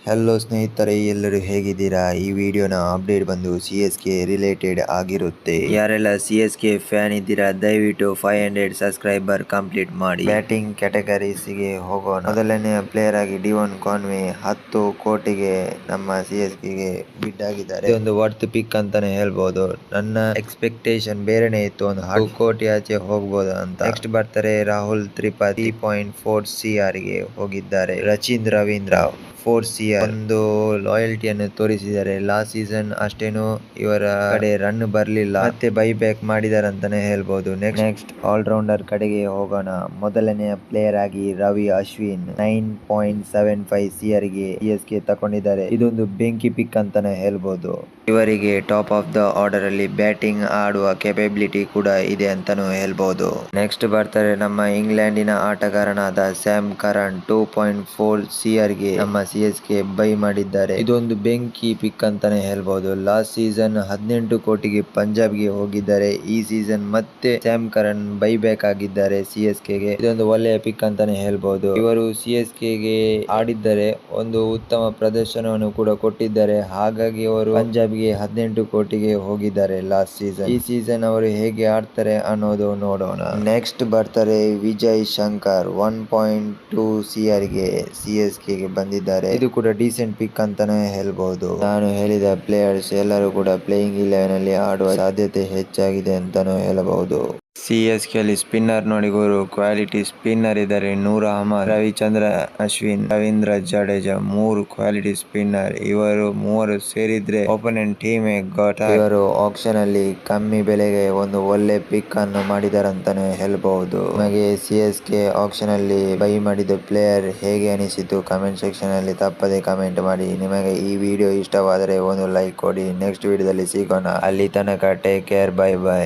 Hello ಸ್ನೇಹಿತರೆ, ಎಲ್ಲರೂ ಹೇಗಿದ್ದೀರಾ? ಈ ವಿಡಿಯೋನ ಅಪ್ಡೇಟ್ ಬಂದು CSK ರಿಲೇಟೆಡ್ ಆಗಿರುತ್ತೆ. ಯಾರೆಲ್ಲ CSK ಫ್ಯಾನ್ ಇದ್ದೀರಾ ದಯವಿಟ್ಟು 500 ಸಬ್ಸ್ಕ್ರೈಬರ್ ಕಂಪ್ಲೀಟ್ ಮಾಡಿ. ಬ್ಯಾಟಿಂಗ್ ಕ್ಯಾಟಗರೀಸ್ಗೆ ಹೋಗೋಣ. ಮೊದಲನೆಯ ಪ್ಲೇಯರ್ ಆಗಿ ಡಿವನ್ ಕಾನ್ವೆ 10 ಕೋಟಿಗೆ ನಮ್ಮ CSKಗೆ ಬಿಡ್ ಆಗಿದ್ದಾರೆ. ಇದೊಂದು ವರ್ತ್ ಪಿಕ್ ಅಂತಾನೆ ಹೇಳ್ಬೋದು. ನನ್ನ ಎಕ್ಸ್ಪೆಕ್ಟೇಷನ್ ಬೇರೆನೆ ಇತ್ತು, ಒಂದು 10 ಕೋಟಿ ಆಚೆ ಹೋಗ್ಬೋದು ಅಂತ. ನೆಕ್ಸ್ಟ್ ಬರ್ತಾರೆ ರಾಹುಲ್ ತ್ರಿಪಾಠಿ 3.4 CR ಗೆ ಹೋಗಿದ್ದಾರೆ. ರಚಿನ್ ರವೀಂದ್ರ 4 CR ಒಂದು ಲಾಯಲ್ಟಿಯನ್ನು ತೋರಿಸಿದ್ದಾರೆ. ಲಾಸ್ಟ್ ಸೀಸನ್ ಅಷ್ಟೇನು ಇವರ ಕಡೆ ರನ್ ಬರ್ಲಿಲ್ಲ, ಮತ್ತೆ ಬೈ ಬ್ಯಾಕ್ ಮಾಡಿದ್ದಾರೆ ಅಂತಾನೆ ಹೇಳ್ಬೋದು. ನೆಕ್ಸ್ಟ್ ಆಲ್ರೌಂಡರ್ ಕಡೆಗೆ ಹೋಗೋಣ. ಮೊದಲನೆಯ ಪ್ಲೇಯರ್ ಆಗಿ ರವಿ ಅಶ್ವಿನ್ 9.75 CR ಗೆ CSK ತಗೊಂಡಿದ್ದಾರೆ. ಇದೊಂದು ಬೆಂಕಿ ಪಿಕ್ ಅಂತಾನೆ ಹೇಳ್ಬೋದು. ಇವರಿಗೆ ಟಾಪ್ ಆಫ್ ದ ಆರ್ಡರ್ ಅಲ್ಲಿ ಬ್ಯಾಟಿಂಗ್ ಆಡುವ ಕೆಪಬಿಲಿಟಿ ಕೂಡ ಇದೆ ಅಂತಾನು ಹೇಳ್ಬೋದು. ನೆಕ್ಸ್ಟ್ ಬರ್ತಾರೆ ನಮ್ಮ ಇಂಗ್ಲೆಂಡಿನ ಆಟಗಾರನಾದ ಸ್ಯಾಮ್ ಕರನ್ 2.4 CR ಗೆ ನಮ್ಮ CSK ಬೈ ಮಾಡಿದ್ದಾರೆ. ಇದೊಂದು ಬೆಂಕಿ ಪಿಕ್ ಅಂತಾನೆ ಹೇಳ್ಬೋದು. ಲಾಸ್ಟ್ ಸೀಸನ್ 18 ಕೋಟಿಗೆ ಪಂಜಾಬ್ಗೆ ಹೋಗಿದ್ದಾರೆ. ಈ ಸೀಸನ್ ಮತ್ತೆ ಸ್ಯಾಮ್ ಕರನ್ ಬೈ ಬ್ಯಾಕ್ ಆಗಿದ್ದಾರೆ CSK ಗೆ. ಇದೊಂದು ಒಳ್ಳೆಯ ಪಿಕ್ ಅಂತಾನೆ ಹೇಳ್ಬೋದು. ಇವರು CSK ಗೆ ಆಡಿದ್ದರೆ ಒಂದು ಉತ್ತಮ ಪ್ರದರ್ಶನವನ್ನು ಕೂಡ ಕೊಟ್ಟಿದ್ದಾರೆ. ಹಾಗಾಗಿ ಅವರು ಪಂಜಾಬ್ಗೆ 18 ಕೋಟಿಗೆ ಹೋಗಿದ್ದಾರೆ ಲಾಸ್ಟ್ ಸೀಸನ್. ಈ ಸೀಸನ್ ಅವರು ಹೇಗೆ ಆಡ್ತಾರೆ ಅನ್ನೋದು ನೋಡೋಣ. ನೆಕ್ಸ್ಟ್ ಬರ್ತಾರೆ ವಿಜಯ್ ಶಂಕರ್ 1.2 CR ಗೆ CSK ಗೆ ಬಂದಿದ್ದಾರೆ. ಇದು ಕೂಡ ಡೀಸೆಂಟ್ ಪಿಕ್ ಅಂತಾನೆ ಹೇಳ್ಬಹುದು. ನಾನು ಹೇಳಿದ ಪ್ಲೇಯರ್ಸ್ ಎಲ್ಲರೂ ಕೂಡ ಪ್ಲೇಯಿಂಗ್ 11 ಅಲ್ಲಿ ಆಡುವ ಸಾಧ್ಯತೆ ಹೆಚ್ಚಾಗಿದೆ ಅಂತಾನು ಹೇಳಬಹುದು. CSK ಅಲ್ಲಿ ಸ್ಪಿನ್ನರ್ ನೋಡಿ ಗುರು, ಕ್ವಾಲಿಟಿ ಸ್ಪಿನ್ನರ್ ಇದ್ದಾರೆ. ನೂರ್ ಅಹಮದ್, ರವಿಚಂದ್ರನ್ ಅಶ್ವಿನ್, ರವೀಂದ್ರ ಜಡೇಜಾ 3 ಕ್ವಾಲಿಟಿ ಸ್ಪಿನ್ನರ್. ಇವರು ಮೂವರು ಸೇರಿದ್ರೆ ಓಪನೆಂಟ್ ಟೀಮೇ ಗಾಟ್. ಇವರು ಆಕ್ಷನ್ ಅಲ್ಲಿ ಕಮ್ಮಿ ಬೆಲೆಗೆ ಒಂದು ಒಳ್ಳೆ ಪಿಕ್ ಅನ್ನು ಮಾಡಿದ್ದಾರೆ ಅಂತಾನೆ ಹೇಳ್ಬಹುದು. ನಿಮಗೆ CSK ಆಕ್ಷನ್ ಅಲ್ಲಿ ಬೈ ಮಾಡಿದ ಪ್ಲೇಯರ್ ಹೇಗೆ ಅನಿಸಿತು ಕಮೆಂಟ್ ಸೆಕ್ಷನ್ ಅಲ್ಲಿ ತಪ್ಪದೆ ಕಮೆಂಟ್ ಮಾಡಿ. ನಿಮಗೆ ಈ ವಿಡಿಯೋ ಇಷ್ಟವಾದರೆ ಒಂದು ಲೈಕ್ ಕೊಡಿ. ನೆಕ್ಸ್ಟ್ ವಿಡಿಯೋದಲ್ಲಿ ಸಿಗೋಣ. ಅಲ್ಲಿ ತನಕ ಟೇಕ್ ಕೇರ್, ಬೈ ಬೈ.